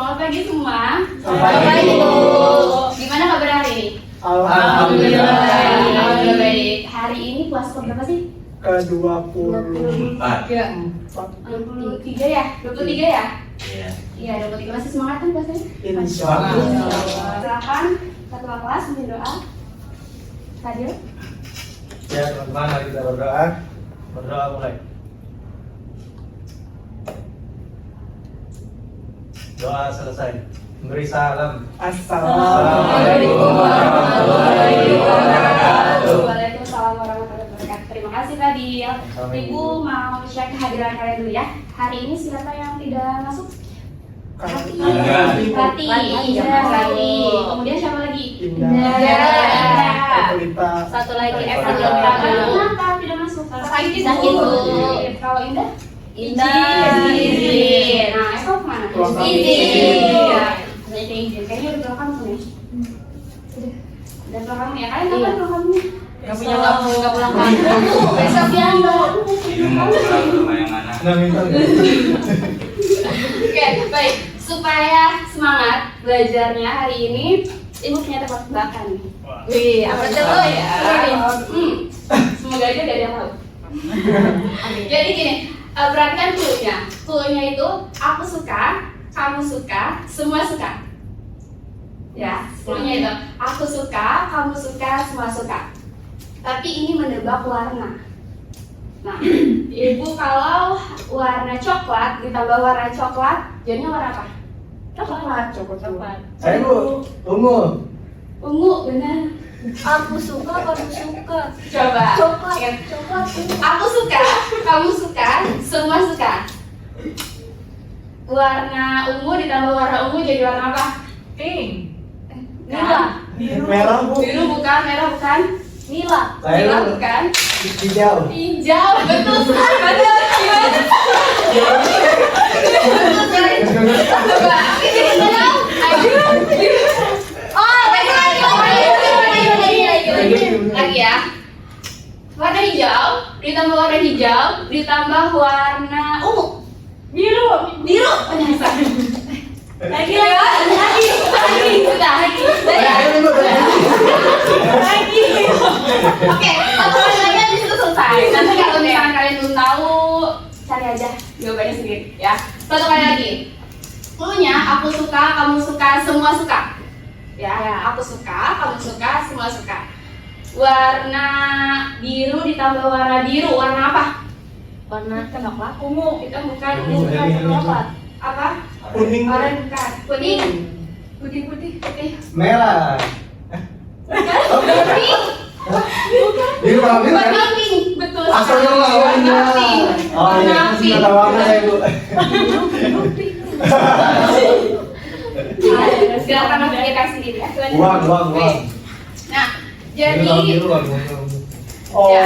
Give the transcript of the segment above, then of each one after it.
Selamat pagi semua. Selamat pagi, Bu. Gimana kabar hari ini? Alhamdulillah. Alhamdulillah baik. Hari ini puasa berapa sih? Ke-24. 23 ya? 23 ya? Iya. Iya, 23. Masih semangat kan puasanya? Insya Allah. Silakan ketua kelas memberi doa. Fadil. Ya teman-teman, mari kita berdoa. Berdoa mulai. Doa selesai. Beri salam. Assalamualaikum warahmatullahi wabarakatuh. Waalaikumsalam warahmatullahi wabarakatuh. Terima kasih Fadil. Ibu mau share kehadiran kalian dulu ya. Hari ini siapa yang tidak masuk? Rati. Kemudian siapa lagi? Indah. Satu lagi Eva. Kenapa tidak masuk? Sakit Bu. Kalau Indah? Indah. Izin. Nah, Eva kemana? Izin. Ya, ada izin. Kayaknya udah pulang kampung ya? Udah pulang kampung ya? Kalian kapan pulang kampungnya? Gak punya kampung, gak pulang kampung. Besok ya, Mbak. Ini mau pulang ke rumah yang mana? Oke, baik. Supaya semangat belajarnya hari ini, Ibu punya tebak tebakan nih. Wih, apa tuh lo ya? Semoga aja gak ada yang tahu. Jadi gini, perhatikan clue-nya. Clue-nya itu aku suka, kamu suka, semua suka. Ya, clue-nya itu aku suka, kamu suka, semua suka. Tapi ini menebak warna. Nah, Ibu kalau warna coklat ditambah warna coklat, jadinya warna apa? Coklat. Saya Bu, ungu. Ungu, benar. Aku suka, kamu suka. Coba. Coklat, Ingat. coklat. Aku suka, kamu suka, semua suka. Warna ungu ditambah warna ungu jadi warna apa? Pink. Nila. Merah, Bu. Biru bukan, merah bukan. Nila. Nila bukan. Hijau. Hijau, betul sekali. Betul. Betul sekali. Coba. Hijau. Oh, lagi ya. Warna hijau ditambah warna hijau ditambah warna ungu. Biru. Penyasar. Lagi. Sudah lagi. Oke, satu kali lagi habis itu selesai. Nanti kalau misalkan kalian belum tahu, cari aja jawabannya sendiri ya. Satu kali lagi. Cluenya aku suka, kamu suka, semua suka. Ya, aku suka, kamu suka, semua suka. Warna biru ditambah warna biru, warna apa? Warna coklat. Ungu, itu bukan ungu, bukan coklat. Apa? Kuning. Oranye bukan. Kuning. Putih. Merah. Pink. Biru apa? Biru kan? Warna pink, betul Asalnya sekali. lawannya. Warna pink. Oh iya, Warna pink. sudah warna saya Bu. Silakan memikirkan sendiri ya. Uang. Nah, jadi Biru. ya,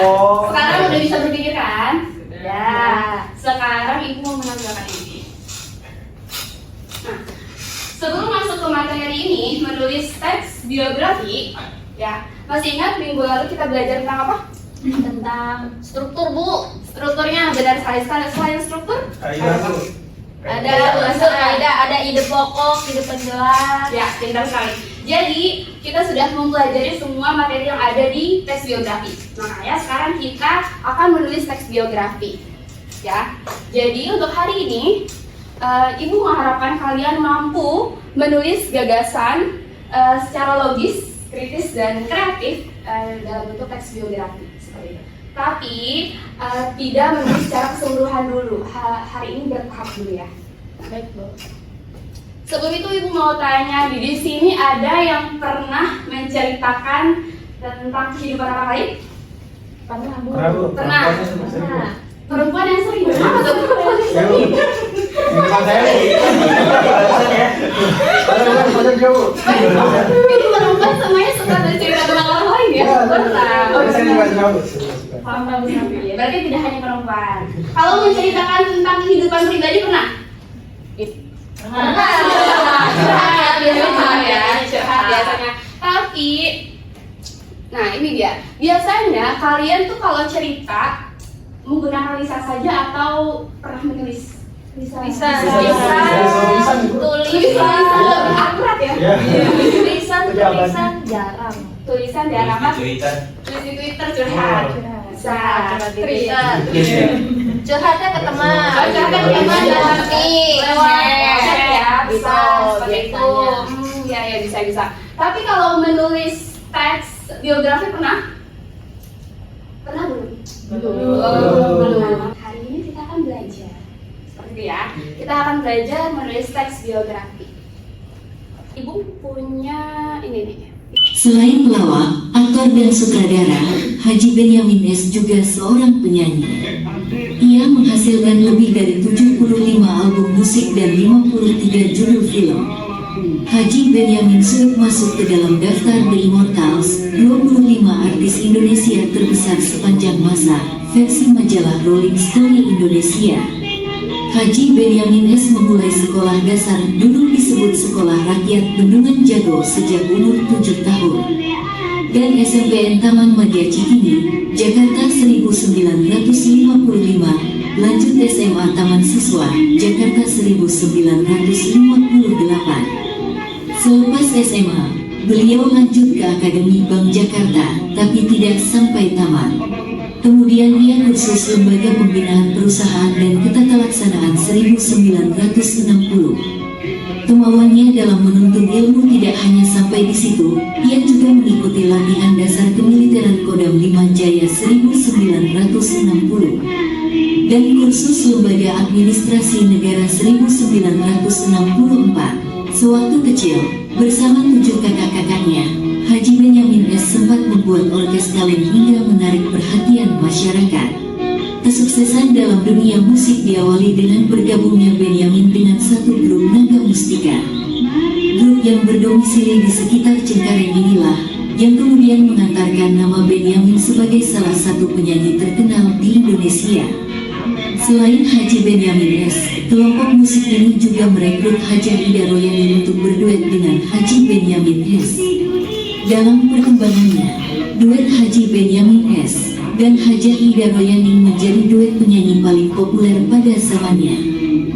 sekarang udah bisa berpikir kan? Ya, sekarang Ibu mau menambahkan ini. Nah, sebelum masuk ke materi ini, menulis teks biografi, ya, masih ingat minggu lalu kita belajar tentang apa? Tentang struktur, Bu. Strukturnya benar sekali. Selain struktur, Ada ide pokok, ide penjelas. ya, pintar sekali. Jadi, kita sudah mempelajari semua materi yang ada di teks biografi. Makanya sekarang kita akan menulis teks biografi. Ya. Jadi, untuk hari ini, Ibu mengharapkan kalian mampu menulis gagasan secara logis, kritis, dan kreatif dalam bentuk teks biografi. Seperti itu. Tapi, tidak menulis secara keseluruhan dulu. Hari ini bertahap dulu ya. Baik, Bu. Sebelum itu Ibu mau tanya, di sini ada yang pernah menceritakan tentang kehidupan orang lain? Pernah, Bu. Pernah. Pernah. Perempuan yang sering, kenapa tuh perempuan yang sering? Ini perempuan semuanya suka bercerita tentang orang lain ya? Pernah. Pernah. Berarti tidak hanya perempuan. Kalau menceritakan tentang kehidupan pribadi pernah? Curhat biasanya. Tapi, nah ini dia. Biasanya kalian tuh kalau cerita menggunakan lisan saja atau pernah menulis? Lisan. Tulisan lebih akurat ya. Ya. Tulisan jarang. Tulisan dan apa? Cuitan. Tulis di Twitter curhat. Bisa. Twitter. Iya. Curhatnya ke teman. Curhatnya ke teman dan lewat chat ya, bisa seperti itu. Ya ya bisa. Tapi kalau menulis teks biografi pernah? Pernah belum? Belum. Hari ini kita akan belajar seperti itu ya. Kita akan belajar menulis teks biografi. Ibu punya ini nih. Selain pelawak, aktor dan sutradara, Haji Benyamin S. juga seorang penyanyi. Ia menghasilkan lebih dari 75 album musik dan 53 judul film. Haji Benyamin sudah masuk ke dalam daftar The Immortals, 25 artis Indonesia terbesar sepanjang masa, versi majalah Rolling Stone Indonesia. Haji Benyamin S. memulai sekolah dasar dulu disebut Sekolah Rakyat Bendungan Jago sejak umur 7 tahun. Dan SMPN Taman Madya Cikini, Jakarta 1955, lanjut SMA Taman Siswa, Jakarta 1958. Selepas SMA, beliau lanjut ke Akademi Bank Jakarta, tapi tidak sampai tamat. Kemudian ia kursus Lembaga Pembinaan Perusahaan dan Ketatalaksanaan 1960. Kemauannya dalam menuntut ilmu tidak hanya sampai di situ, ia juga mengikuti latihan dasar kemiliteran Kodam 5 Jaya 1960 dan kursus Lembaga Administrasi Negara 1964. Sewaktu kecil, bersama 7 kakak-kakaknya, Haji Benyamin S. sempat membuat orkes kaleng hingga menarik perhatian masyarakat. Kesuksesan dalam dunia musik diawali dengan bergabungnya Benyamin dengan satu grup Naga Mustika. Grup yang berdomisili di sekitar Cengkareng inilah yang kemudian mengantarkan nama Benyamin sebagai salah satu penyanyi terkenal di Indonesia. Selain Haji Benyamin S., kelompok musik ini juga merekrut Haja Ida Royani untuk berduet dengan Haji Benyamin S. Dalam perkembangannya, duet Haji Benyamin S. dan Haja Ida Royani menjadi duet penyanyi paling populer pada zamannya.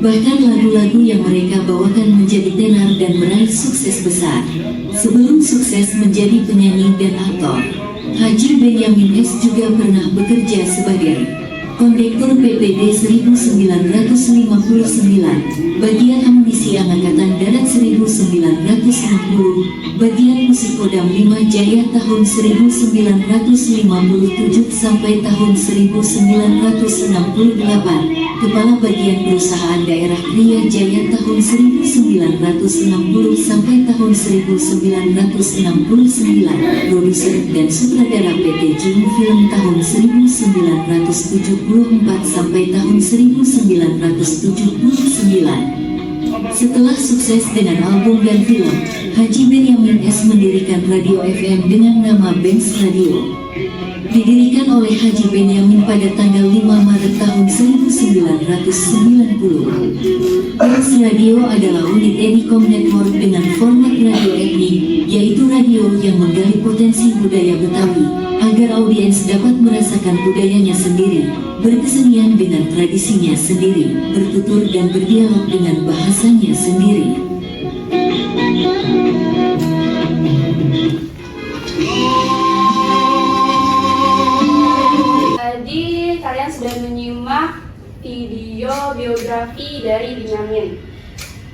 Bahkan lagu-lagu yang mereka bawakan menjadi tenar dan meraih sukses besar. Sebelum sukses menjadi penyanyi dan aktor, Haji Benyamin S. juga pernah bekerja sebagai Kondektur PPD 1959, Bagian Amunisi Angkatan Darat 1960, Bagian Musik Kodam 5 Jaya tahun 1957 sampai tahun 1968, Kepala Bagian Perusahaan Daerah Kria Jaya tahun 1960 sampai tahun 1969, Produser dan Sutradara PT Jim Film tahun 1974 sampai tahun 1979. Setelah sukses dengan album dan film, Haji Benyamin S. mendirikan radio FM dengan nama Benz Radio. Didirikan oleh Haji Benyamin pada tanggal 5 Maret tahun 1990. Benz Radio adalah unit Enicom Network dengan format radio etnik, yaitu radio yang menggali potensi budaya Betawi, agar audiens dapat merasakan budayanya sendiri, berkesenian dengan tradisinya sendiri, bertutur dan berdialog dengan bahasanya sendiri. Tadi kalian sudah menyimak video biografi dari Benyamin.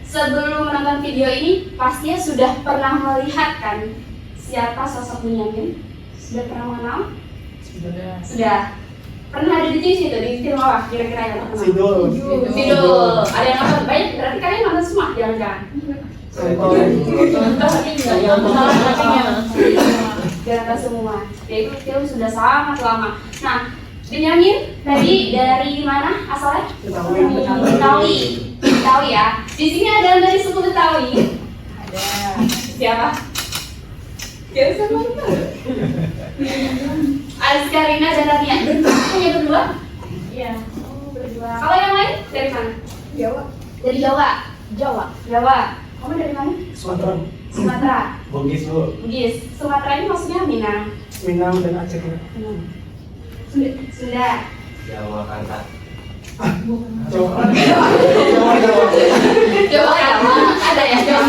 Sebelum menonton video ini, pastinya sudah pernah melihat kan siapa sosok Benyamin? Sudah pernah mengenal? Sudah. Pernah ada di TV itu, di film apa kira-kira yang terkenal? Sidul. Ada yang nonton? Banyak, berarti kalian nonton semua, jangan-jangan. Jangan semua. Ya itu film sudah sangat lama. Nah, Benyamin tadi dari mana asalnya? Betawi. Betawi ya. Di sini ada dari suku Betawi. Ada. Siapa? Siapa sama itu? Azkarina dan Rania. Hanya berdua? Iya. Oh, berdua. Kalau yang lain dari mana? Jawa. Dari Jawa. Jawa. Kamu dari mana? Sumatera. Bugis Bu. Bugis. Sumatera ini maksudnya Minang dan Aceh. Sunda. Jawa Kanta. Coba. Jawa ya, ada ya Jawa.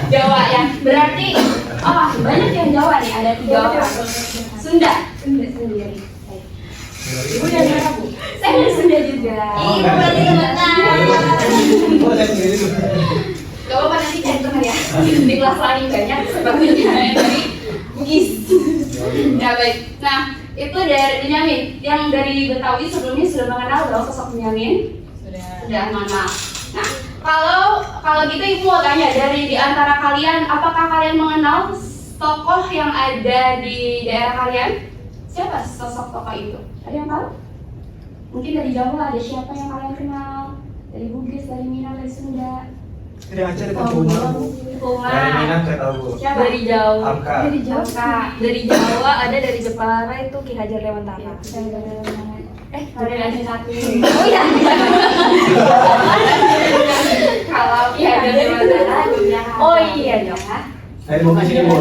Jawa ya, berarti banyak yang Jawa nih, ada 3 orang. Sunda sendiri. Ibu dari mana Bu? Saya dari Sunda juga. Ibu berarti temenan. Oh, saya sendiri tuh. Gak apa-apa nanti cari teman ya. Di kelas lain banyak sepertinya dari Bugis. Ya baik. Nah itu dari Benyamin. Yang dari Betawi sebelumnya sudah mengenal dong sosok Benyamin. Sudah mengenal. Nah kalau gitu Ibu mau tanya dari di antara kalian, apakah kalian mengenal tokoh yang ada di daerah kalian? Siapa sosok tokoh itu? Ada yang tahu? Mungkin dari Jawa ada siapa yang kalian kenal? Dari Bugis, dari Minang, dari Sunda. Dari Aceh dekat rumah Bu. Dari Minang saya tahu Bu. Siapa? Dari Jawa. Amka. Dari Jawa. Dari Jawa ada dari Jepara itu Ki Hajar Dewantara. Ada lagi satu. Oh iya. Kalau Ki Hajar Dewantara, Oh iya dong. Dari Bugis ini Bu.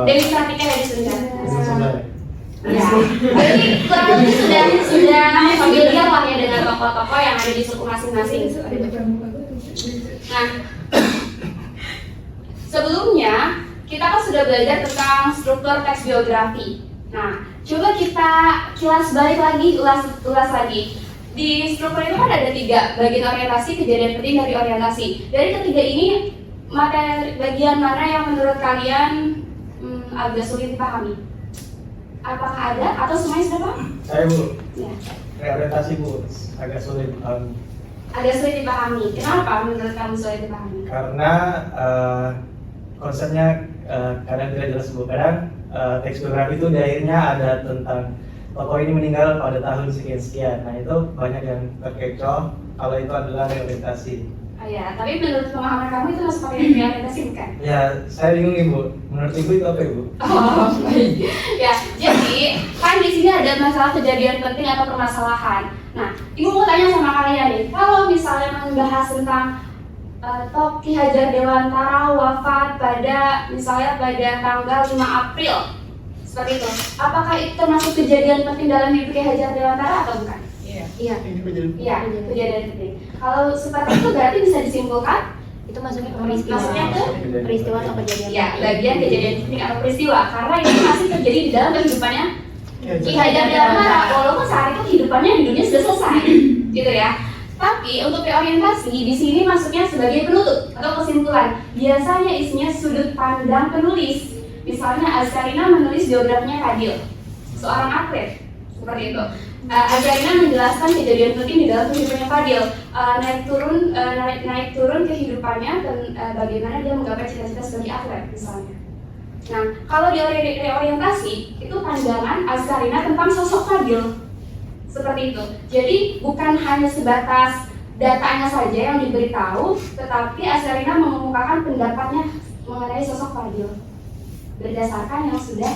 Dewi Sartika dari Sunda. Sunda. Ya. Jadi kurang lebih sudah familiar lah ya dengan tokoh-tokoh yang ada di suku masing-masing. Nah, sebelumnya kita kan sudah belajar tentang struktur teks biografi. Nah, coba kita kilas balik lagi, ulas lagi. Di struktur itu kan ada 3 bagian orientasi, kejadian penting dari orientasi. Dari ketiga ini, bagian mana yang menurut kalian agak sulit dipahami? Apakah ada atau semuanya sudah paham? Saya Bu. Ya. Reorientasi Bu, agak sulit dipahami. Agak sulit dipahami. Kenapa menurut kamu sulit dipahami? Karena konsepnya kadang tidak jelas Bu. Kadang teks biografi itu di akhirnya ada tentang tokoh ini meninggal pada tahun sekian-sekian. Nah itu banyak yang terkecoh kalau itu adalah reorientasi. Ya, tapi menurut pemahaman kamu itu masuk pakai reorientasi bukan? Ya, saya bingung nih Bu. Menurut Ibu itu apa Ibu? Oh, baik. Ya, jadi kan di sini ada masalah kejadian penting atau permasalahan. Nah, Ibu mau tanya sama kalian nih, kalau misalnya membahas tentang Ki Hajar Dewantara wafat misalnya pada tanggal 5 April, seperti itu, apakah itu termasuk kejadian penting dalam hidup Ki Hajar Dewantara atau bukan? Iya. Iya, kejadian penting. Kalau seperti itu berarti bisa disimpulkan Itu masuknya ke peristiwa. Maksudnya tuh Peristiwa atau kejadian. ya bagian kejadian penting atau peristiwa karena ini masih terjadi di dalam kehidupannya Ki Hajar Dewantara, walaupun saat itu kehidupannya di dunia sudah selesai, gitu ya. Tapi untuk reorientasi di sini masuknya sebagai penutup atau kesimpulan. Biasanya isinya sudut pandang penulis. Misalnya Azkarina menulis biografinya Fadil, seorang atlet, seperti itu. Azkarina menjelaskan kejadian penting di dalam kehidupannya Fadil, naik turun kehidupannya dan bagaimana dia menggapai cita-cita sebagai atlet, misalnya. Nah, kalau di reorientasi itu pandangan Azkarina tentang sosok Fadil. Seperti itu. Jadi bukan hanya sebatas datanya saja yang diberitahu, tetapi Azkarina mengemukakan pendapatnya mengenai sosok Fadil berdasarkan yang sudah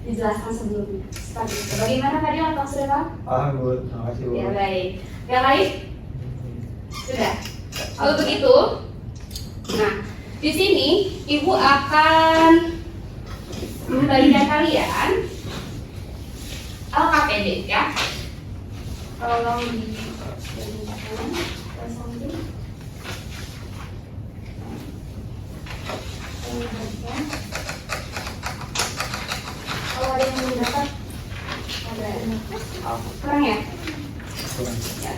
dijelaskan sebelumnya. Seperti itu. Bagaimana Fadil, apakah sudah paham? Paham Bu, terima kasih Bu. Ya baik. Yang lain? Sudah. Kalau begitu, nah di sini Ibu akan memberikan kalian LKPD ya. Tolong dibacakan ke samping. Kalau ada yang belum dapat, ada kurang ya? Ya,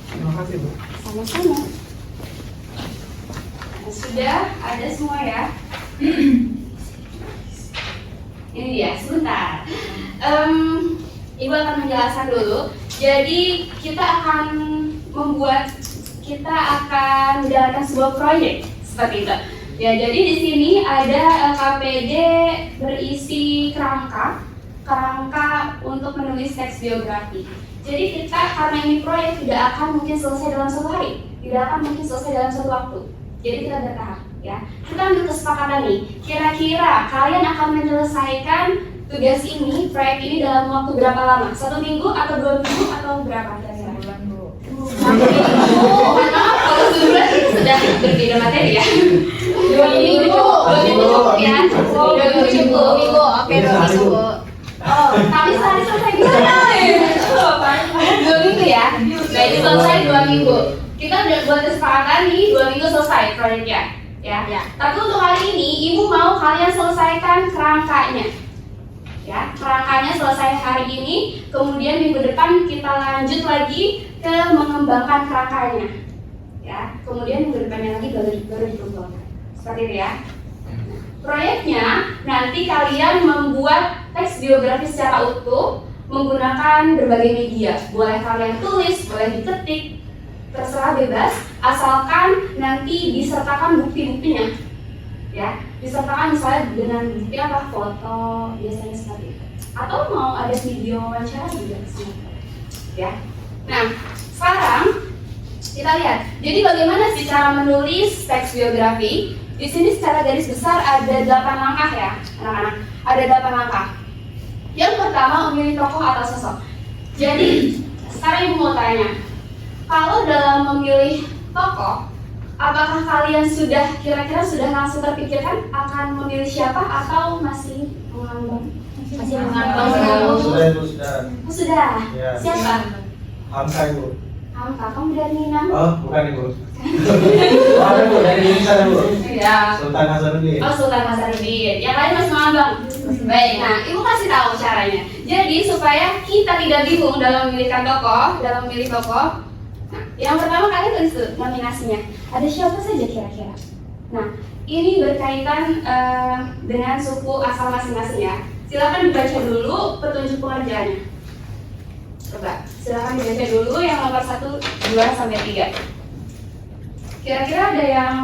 Terima kasih Bu. sama-sama. Nah, sudah ada semua ya. Ini dia, sebentar. Ibu akan menjelaskan dulu. Jadi kita akan menjalankan sebuah proyek seperti itu. Ya, jadi di sini ada LKPD berisi kerangka untuk menulis teks biografi. Jadi kita karena ini proyek tidak akan mungkin selesai dalam 1 hari, tidak akan mungkin selesai dalam 1 waktu. Jadi kita bertahap, ya. Kita ambil kesepakatan nih. Kira-kira kalian akan menyelesaikan tugas ini, proyek ini dalam waktu berapa lama? 1 minggu atau 2 minggu atau berapa kira-kira? 1 minggu. Maaf, kalau sebulan itu sudah berbeda materi ya. 2 minggu cukup ya. 2 minggu cukup. Oke, 2 minggu. Oh, tapi sehari selesai gimana? ya. Nah ini selesai 2 minggu. Kita udah buat kesepakatan nih 2 minggu selesai proyeknya. Ya. Tapi untuk hari ini ibu mau kalian selesaikan kerangkanya. Ya, kerangkanya selesai hari ini, kemudian minggu depan kita lanjut lagi ke mengembangkan kerangkanya. Ya, kemudian minggu depannya lagi baru dikembangkan. Seperti itu ya. Proyeknya nanti kalian membuat teks biografi secara utuh menggunakan berbagai media. Boleh kalian tulis, boleh diketik, terserah bebas, asalkan nanti disertakan bukti-buktinya. Ya, disertakan misalnya dengan bukti apa, foto, biasanya seperti itu. Atau mau ada video wawancara juga sama. Ya. Nah, sekarang kita lihat. Jadi bagaimana sih cara menulis teks biografi? Di sini secara garis besar ada 8 langkah ya, anak-anak. Ada 8 langkah. Yang pertama memilih tokoh atau sosok. Jadi, sekarang ibu mau tanya, kalau dalam memilih tokoh, apakah kalian kira-kira sudah langsung terpikirkan akan memilih siapa atau masih mengambang? Masih mengambang. Sudah, Ibu, sudah. Oh, sudah. Ya. Siapa? Hamka, Ibu. Hamka, kamu dari Minang? Oh, bukan, Ibu. Ada, Bu, dari Indonesia, Bu. Iya. Sultan Hasanuddin. Oh, Sultan Hasanuddin. Yang lain masih mengambang. Baik, nah ibu kasih tahu caranya. Jadi supaya kita tidak bingung dalam memilih tokoh. Nah, yang pertama kalian tulis tuh nominasinya. Ada siapa saja kira-kira? Nah, ini berkaitan dengan suku asal masing-masing ya. Silakan dibaca dulu petunjuk pengerjaannya. Coba, silakan dibaca dulu yang nomor 1, 2, sampai 3. Kira-kira ada yang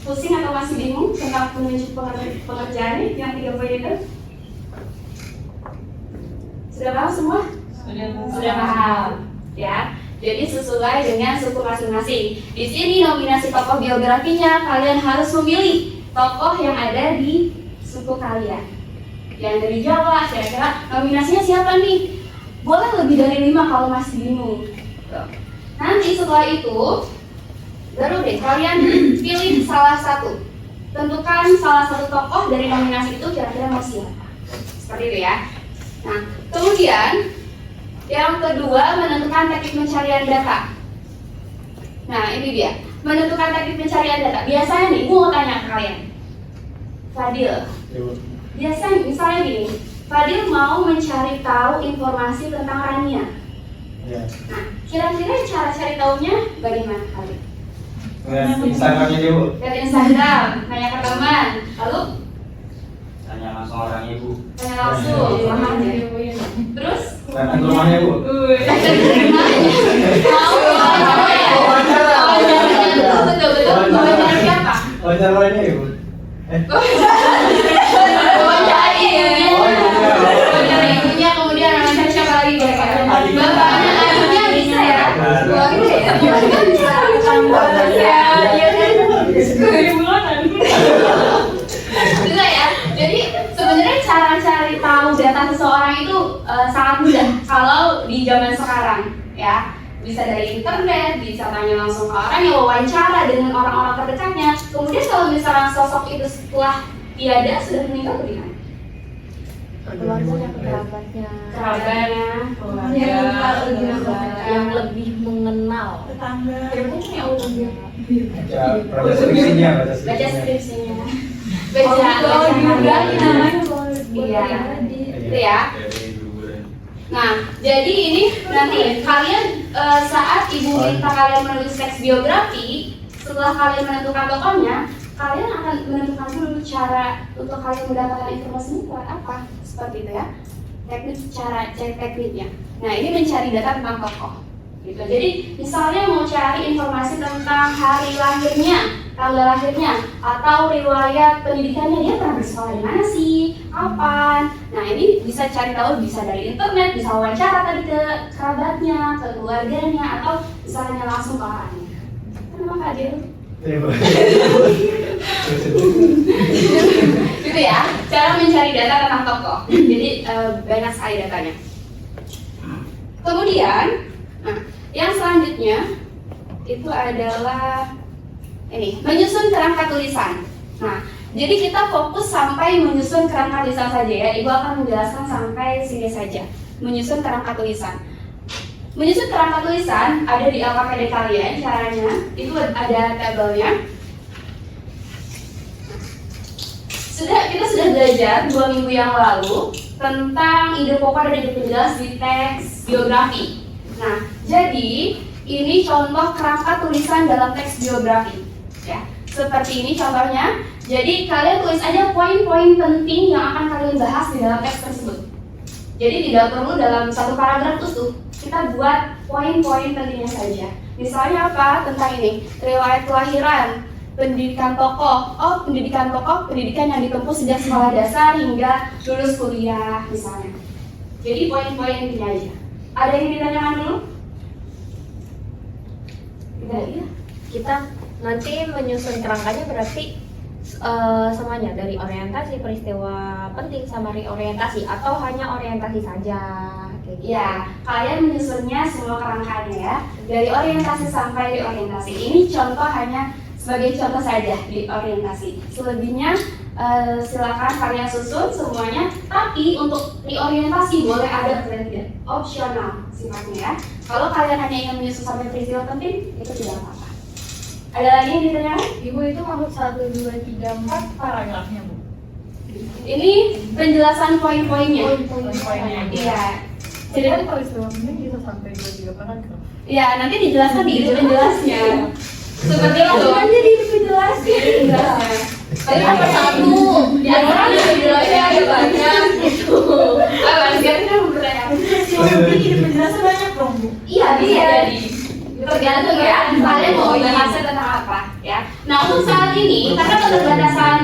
pusing atau masih bingung tentang petunjuk pengerjaannya yang 3 poin itu? Sudah paham semua? Sudah paham. Ya. Jadi sesuai dengan suku masing-masing. Di sini nominasi tokoh biografinya kalian harus memilih tokoh yang ada di suku kalian. Yang dari Jawa, kira-kira nominasinya siapa nih? Boleh lebih dari 5 kalau masih bingung. Tuh. Nanti setelah itu, baru deh kalian pilih salah satu. Tentukan salah satu tokoh dari nominasi itu kira-kira mau siapa. Seperti itu ya. Nah, kemudian yang kedua, menentukan teknik pencarian data. Nah, ini dia. Menentukan teknik pencarian data. Biasanya nih, gue mau tanya ke kalian. Fadil, biasanya misalnya gini, Fadil mau mencari tahu informasi tentang Rania. Ya. Nah, kira-kira cara cari tahunya bagaimana Fadil? Instagramnya dia, Bu. Lihat Instagram, nanya ke teman, lalu Tanya langsung orang ibu. tanya langsung, paham ya? Terus Datang ke rumahnya, Bu. mau wawancara betul siapa? Wawancara lainnya, Ibu. Wawancara ibunya, wawancara ibunya, kemudian wawancara siapa lagi kira-kira? Bapaknya, ayahnya bisa ya? Keluarga ya? Keluarga bisa. Bisa ya? Jadi sebenarnya cara cari tahu data seseorang itu sangat mudah kalau di zaman sekarang ya. Bisa dari internet, bisa tanya langsung ke orang, yang wawancara dengan orang-orang terdekatnya. Kemudian kalau misalnya sosok itu setelah tiada sudah meninggal bagaimana? Keluarganya, kerabatnya, yang lebih mengenal. Baca skripsinya, baca skripsinya, baca iya, itu ya. Nah, jadi ini nanti kalian saat ibu minta kalian menulis teks biografi, setelah kalian menentukan tokohnya, kalian akan menentukan dulu cara untuk kalian mendapatkan informasinya lewat apa, seperti itu ya. Tekniknya. Nah, ini mencari data tentang tokoh. Gitu. Jadi, misalnya mau cari informasi tentang hari lahirnya, tanggal lahirnya, atau riwayat pendidikannya, dia pernah bersekolah di mana sih, kapan. Nah, ini bisa cari tahu, bisa dari internet, bisa wawancara tadi ke kerabatnya, ke keluarganya, atau misalnya langsung ke orangnya. Kenapa Kak Adil? Gitu ya, cara mencari data tentang tokoh. Jadi banyak sekali datanya. Kemudian, nah, yang selanjutnya itu adalah ini, menyusun kerangka tulisan. Nah, jadi kita fokus sampai menyusun kerangka tulisan saja ya. Ibu akan menjelaskan sampai sini saja. Menyusun kerangka tulisan. Menyusun kerangka tulisan ada di LKPD kalian. Caranya itu ada tabelnya. Kita sudah belajar 2 minggu yang lalu tentang ide pokok dan ide penjelas di teks biografi. Nah, jadi ini contoh kerangka tulisan dalam teks biografi. Ya, seperti ini contohnya. Jadi kalian tulis aja poin-poin penting yang akan kalian bahas di dalam teks tersebut. Jadi tidak perlu dalam satu paragraf utuh. Kita buat poin-poin pentingnya saja. Misalnya apa? Tentang ini, riwayat kelahiran, pendidikan tokoh. Oh, pendidikan tokoh, pendidikan yang ditempuh sejak sekolah dasar hingga lulus kuliah misalnya. Jadi poin-poin intinya aja. Ada yang ditanyakan dulu? Tidak ya? Kita nanti menyusun kerangkanya berarti semuanya dari orientasi, peristiwa penting sama reorientasi, atau hanya orientasi saja kayak gitu. Ya, kalian menyusunnya semua kerangkanya ya. Dari orientasi sampai reorientasi. Ini contoh hanya sebagai contoh saja di orientasi. Selebihnya silakan kalian susun semuanya. Tapi untuk reorientasi boleh ada tidak opsional sifatnya ya. Kalau kalian hanya ingin menyusun sampai peristiwa penting, itu tidak apa-apa. Ada lagi yang ditanyakan? Ibu itu maksud 1, 2, 3, 4 paragrafnya, Bu? Ini penjelasan poin-poinnya. Poin-poinnya. Iya. Jadi kan kalau istilah penting bisa sampai 2, 3 paragraf. Iya, nanti dijelaskan di ide penjelasnya. Seperti itu. Aja di ide penjelasnya. Tadi apa satu? Yang orang ide penjelasnya ada banyak gitu. Sekarang kita mau bertanya. Mungkin ide penjelasan banyak dong, Bu. Iya, bisa jadi. Tergantung ya, kalian mau bahasnya tentang apa ya. Nah, untuk saat ini karena keterbatasan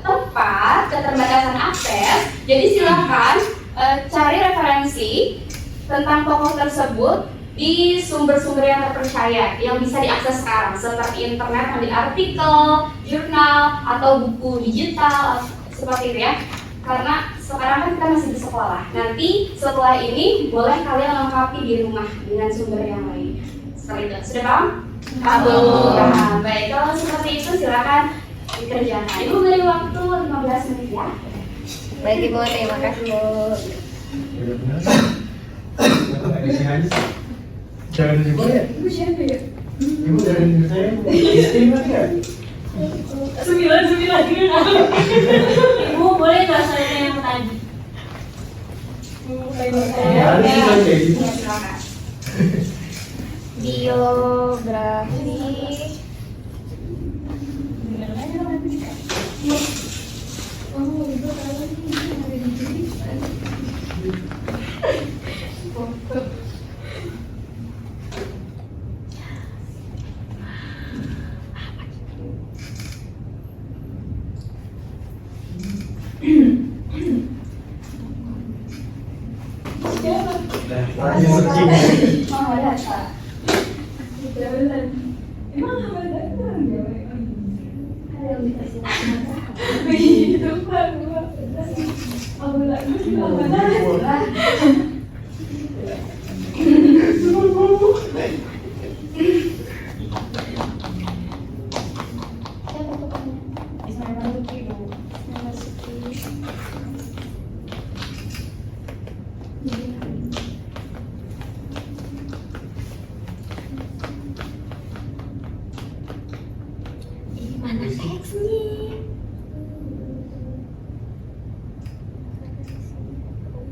tempat, keterbatasan akses, jadi silakan cari referensi tentang tokoh tersebut di sumber-sumber yang terpercaya yang bisa diakses sekarang, seperti internet, ambil artikel, jurnal, atau buku digital seperti itu ya. Karena sekarang kan kita masih di sekolah. Nanti setelah ini boleh kalian lengkapi di rumah dengan sumber yang lain. Seperti itu. Sudah paham? Paham. Baik, kalau seperti itu silakan dikerjakan. Ibu beri waktu 15 menit ya. Baik Ibu, terima kasih Bu. Jangan ibu ya. Ibu siapa ya? Ibu jangan saya. Istimewa ya. 9 Ibu boleh nggak saya yang tadi? Ya, harus juga kayak gitu. Ya, silakan. Biografi. Tanya searching. Mama data. Emang apa datang ya? Ada yang dikasih nama. Begitu Pak. Aku lagi Mana teksnya?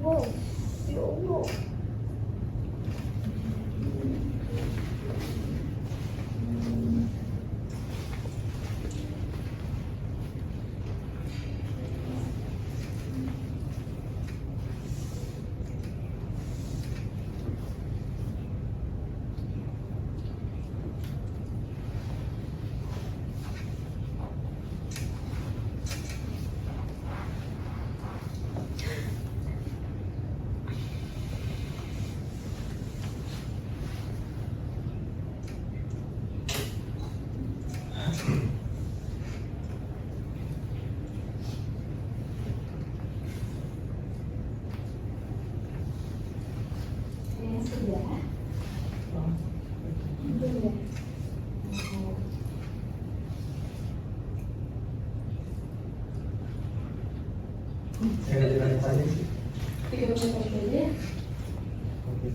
Wow, ya Allah. Saya tanya sih. 3 menit aja. Oke.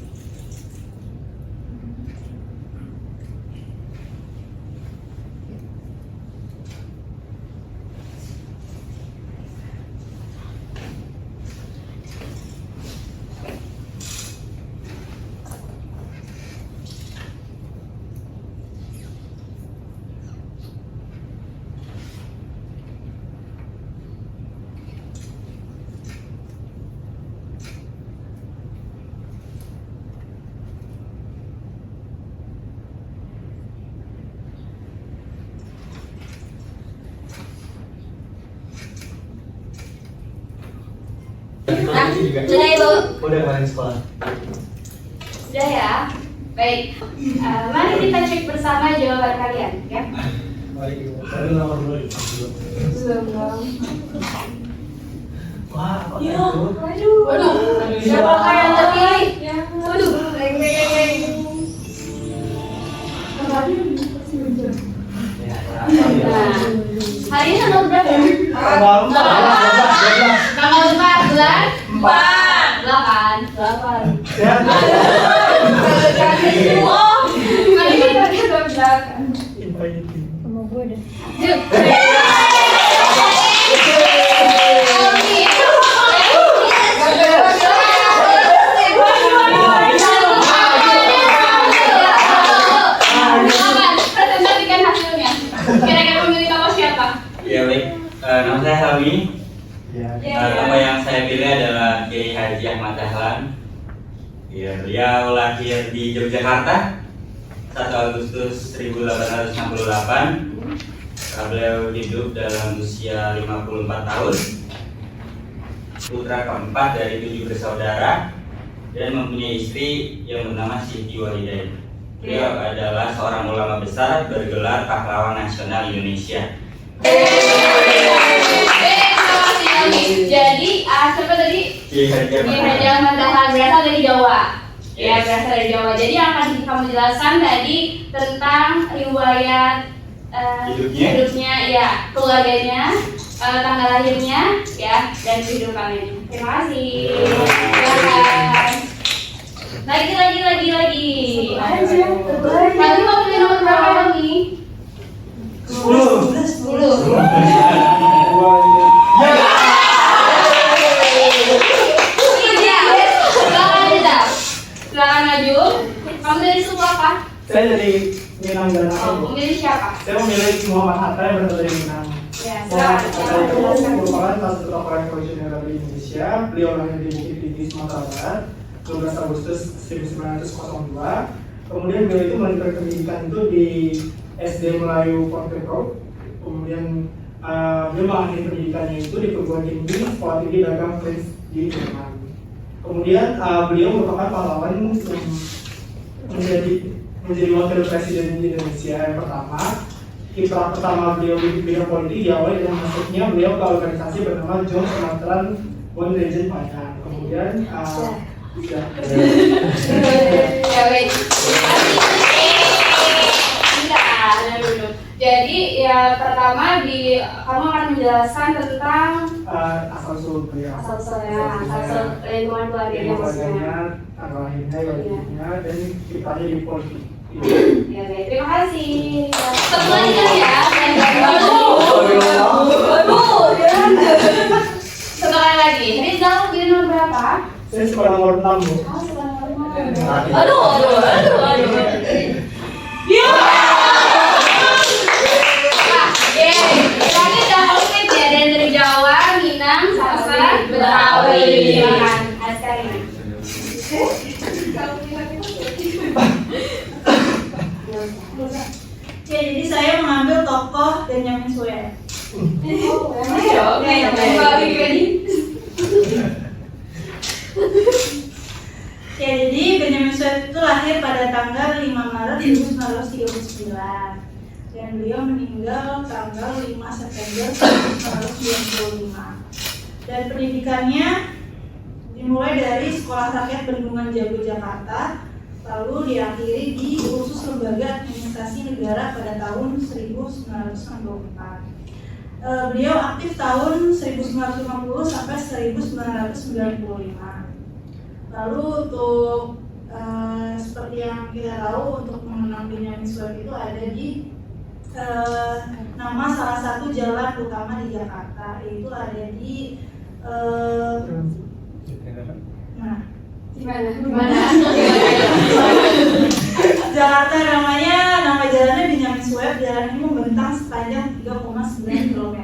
juga. Sudah Ibu. Udah kemarin sekolah. Sudah ya? Baik. Mari kita cek bersama jawaban kalian, ya. Baik, Ibu. Baru nomor 2. Belum. Wah, apa Yo, itu? Waduh, siapa yang terpilih? Waduh, Ya, Nah, hari ini tanggal berapa ya? Tanggal 4. Tanggal 4 bulan 8. Ya. Hari ini tanggal 8. Sama gue deh. Presentasikan hasilnya. Kira-kira pemilih tokoh siapa? Ya baik, nama saya Helmi. Ya. Nama yang saya pilih adalah Kiai Haji Ahmad Dahlan. Ya, beliau lahir di Yogyakarta 1 Agustus 1868. Beliau hidup dalam usia 54 tahun. Putra keempat dari 7 bersaudara dan mempunyai istri yang bernama Siti Wahidai. Beliau adalah seorang ulama besar bergelar pahlawan nasional Indonesia. Jadi, siapa tadi? Kiai Haji Ahmad Dahlan. Jangan Dahlan berasal dari Jawa. Ya, berasal dari Jawa. Jadi yang akan kamu jelaskan tadi tentang riwayat hidupnya, ya, keluarganya, tanggal lahirnya, ya, dan kehidupannya. Terima kasih. Silakan. Lagi. Kalian mau pilih nomor berapa lagi? 10. Silakan maju. Kamu dari suku apa? Saya dari Minang dan Oh, memilih siapa? Saya memilih Muhammad Hatta yang berasal dari Minang. Ya, Muhammad Hatta itu silakan. merupakan salah satu tokoh revolusioner di Indonesia. Beliau lahir di Bukit Tinggi, Sumatera Barat, 12 Agustus 1902. Kemudian beliau itu melanjutkan pendidikan itu di SD Melayu Pontianak. Kemudian beliau mengakhiri pendidikannya itu di perguruan tinggi Sekolah Tinggi Dagang Prince di Jerman. Kemudian beliau merupakan pahlawan menjadi wakil presiden di Indonesia yang pertama. Kiprah pertama beliau di bidang politik diawali dengan masuknya beliau ke organisasi bernama Jong Sumatran One Region Padang. Kemudian Ya, baik. Jadi ya pertama kamu akan menjelaskan tentang asal-usul beliau. asal lingkungan keluarganya maksudnya. Tanggal lahirnya, wajibnya, dan kiprahnya di politik. Ya, baik. Terima kasih. Satu lagi kan ya. Satu kali lagi. Rizal pilih nomor berapa? Saya suka nomor 6, Bu. Oh, suka nomor 6. Aduh. Tadi udah komplit ya, dari Jawa, Minang, Sasak, Betawi. Silakan, Askari. Ya, jadi saya mengambil tokoh Benyamin Sueb. Ya, jadi Benyamin Sueb itu lahir pada tanggal 5 Maret 1939 dan beliau meninggal tanggal 5 September 1995. Dan pendidikannya dimulai dari Sekolah Rakyat Bendungan Jago Jakarta, lalu diakhiri di Kursus Lembaga Administrasi Negara pada tahun 1964. Beliau aktif tahun 1950 sampai 1995. Lalu untuk seperti yang kita tahu, untuk mengenang Benyamin Sueb itu ada di nama salah satu jalan utama di Jakarta, yaitu ada di Jakarta, nama jalannya Benyamin Sueb. Jalan ini membentang sepanjang 3,9 km.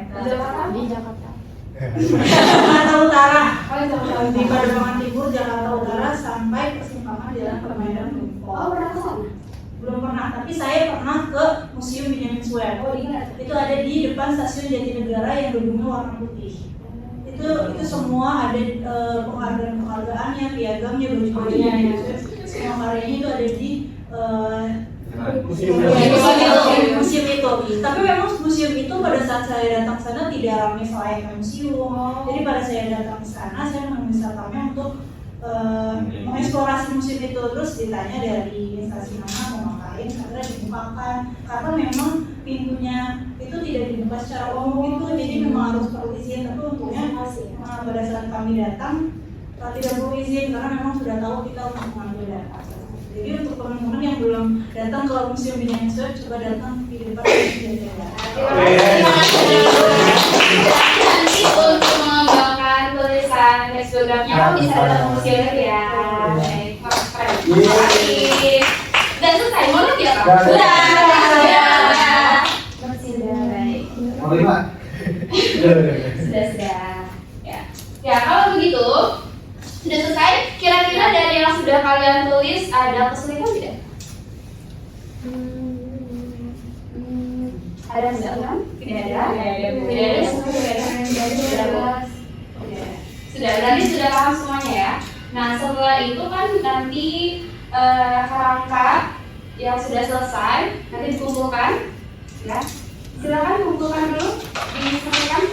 Di Jakarta. Jakarta Utara, di Pademangan Timur, Jakarta Utara, sampai persimpangan Jalan Permainan Oh, pernah ke sana? Belum pernah, tapi saya pernah ke Museum Benyamin Sueb. Oh, ingat. Itu ada di depan Stasiun Jatinegara yang gedungnya warna putih. Itu itu semua ada penghargaannya, piagamnya, baju-bajunya, semua karyanya itu ada di museum itu. Tapi memang museum itu pada saat saya datang sana tidak ramai selayaknya museum. Jadi pada saya datang ke sana, saya menemui satpamnya untuk mengeksplorasi museum itu. Terus ditanya dari instansi mana mau ngapain, karena dibukakan. Karena memang pintunya itu tidak dibuka secara umum itu, jadi memang harus perlu izin. Tapi untungnya pada saat kami datang tidak perlu izin karena memang sudah tahu kita untuk mengambil data. Jadi untuk teman-teman yang belum datang ke Museum Benyamin Sueb, coba datang di depan Museum Benyamin. Nanti untuk mengembangkan tulisan teks biografinya kamu bisa datang ke museum itu ya. Baik, keren. Dan selesai, mau lagi ya Kak? Sudah. Baik. Mau 5? Sudah. Ya, kalau begitu sudah selesai. Kira-kira dari yang sudah kalian tulis ada kesulitan tidak? Ada kesulitan? Tidak ada. Sudah, berarti sudah paham semuanya ya. Nah, setelah itu kan nanti kerangka yang sudah selesai nanti dikumpulkan, ya. Silakan kumpulkan dulu, disampaikan.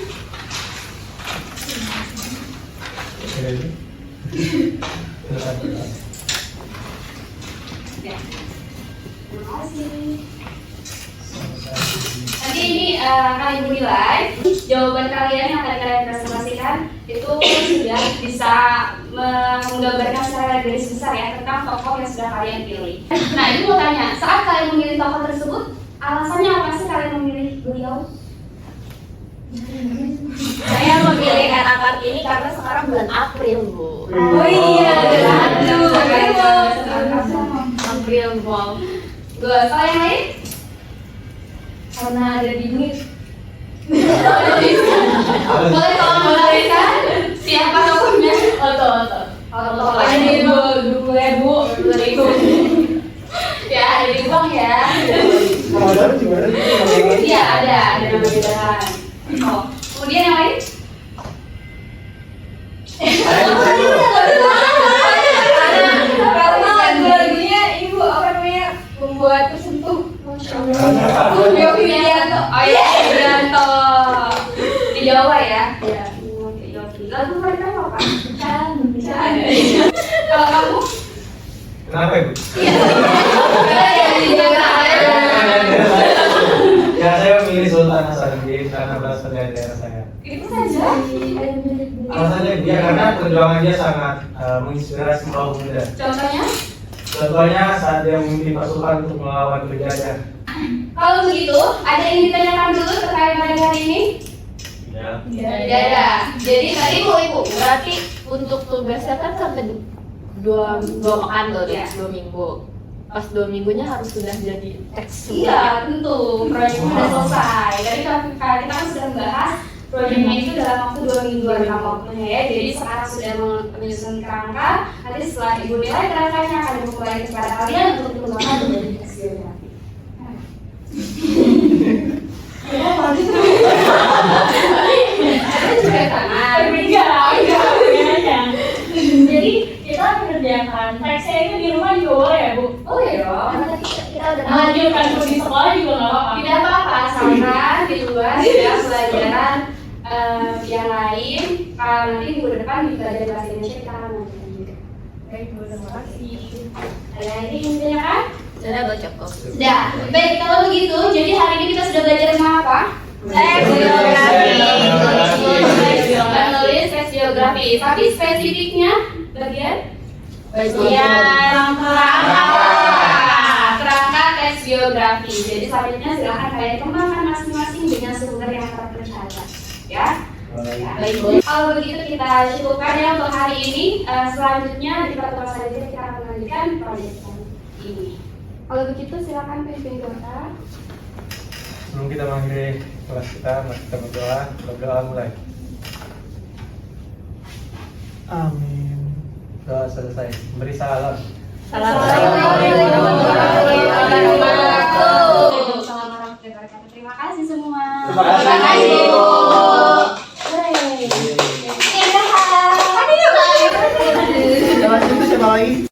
Ya. Terima kasih. Nanti ini akan ibu nilai jawaban kalian yang akan kalian presentasikan itu sudah bisa menggambarkan secara garis besar ya tentang tokoh yang sudah kalian pilih. Nah, ini mau tanya, saat kalian memilih tokoh tersebut, alasannya apa sih kalian memilih beliau? Saya memilih Erna Kartini karena sekarang bulan April, Bu. Oh iya, April, wow. Dua, soal yang lain? Karena ada di duit. Boleh tolong mengenalkan siapa tokohnya? Oto. Ada di 2000. Ya, ada di Bang ya. Ramadan juga ada. Iya, ada nama jalan. Oh, kemudian yang lain? Karena lagunya ibu apa namanya membuat tersentuh. Yofianto. Oh iya, Yofianto. Di Jawa ya? Iya. Lagu mereka apa? Kalau kamu? Kenapa Ibu? Ya saya memilih Sultan Hasanuddin karena berasal dari daerah saya. Itu saja. Alasannya dia karena perjuangan dia sangat menginspirasi kaum muda. Contohnya? Contohnya saat dia memimpin pasukan untuk melawan penjajah. Kalau begitu, ada yang ditanyakan dulu terkait materi hari ini? Ya. Tidak ada. Jadi tadi ibu. Berarti untuk tugasnya kan sampai dua pekan loh, Iya. 2 minggu. Pas 2 minggunya harus sudah jadi teks semua. Iya, tentu. Proyeknya sudah selesai. Tadi kita kan sudah membahas proyeknya itu dalam waktu 2 mingguan rangka waktunya ya. Jadi sekarang sudah menyusun kerangka. Nanti setelah ibu nilai kerangkanya akan dikembalikan kepada kalian untuk dikembangkan menjadi teks biografi. Jadi kita mengerjakan teksnya itu di rumah juga boleh ya Bu? Oh iya dong. Karena kita udah Melanjutkan di sekolah juga nggak apa-apa. Tidak apa-apa, asalkan di luar ya pelajaran yang lain. Kalau nanti minggu depan di pelajaran bahasa Indonesia kita akan lanjutkan juga. Baik Bu, terima kasih. Ada lagi yang ditanyakan? sudah cukup. Sudah. Baik, kalau begitu, jadi hari ini kita sudah belajar tentang apa? Teks biografi. Menulis teks biografi. Tapi spesifiknya bagian kerangka teks biografi. Jadi selanjutnya silahkan kalian kembangkan masing-masing dengan sumber yang terpercaya. Ya. Baik, kalau begitu kita cukupkan ya untuk hari ini. Selanjutnya di pertemuan selanjutnya kita akan melanjutkan proyek ini. Kalau begitu silakan pimpin doa. Sebelum kita mengakhiri kelas kita, mari kita berdoa mulai. Amin. Doa selesai. Beri salam. Assalamualaikum warahmatullahi wabarakatuh. Terima kasih semua. Terima kasih. Bu. siapa lagi?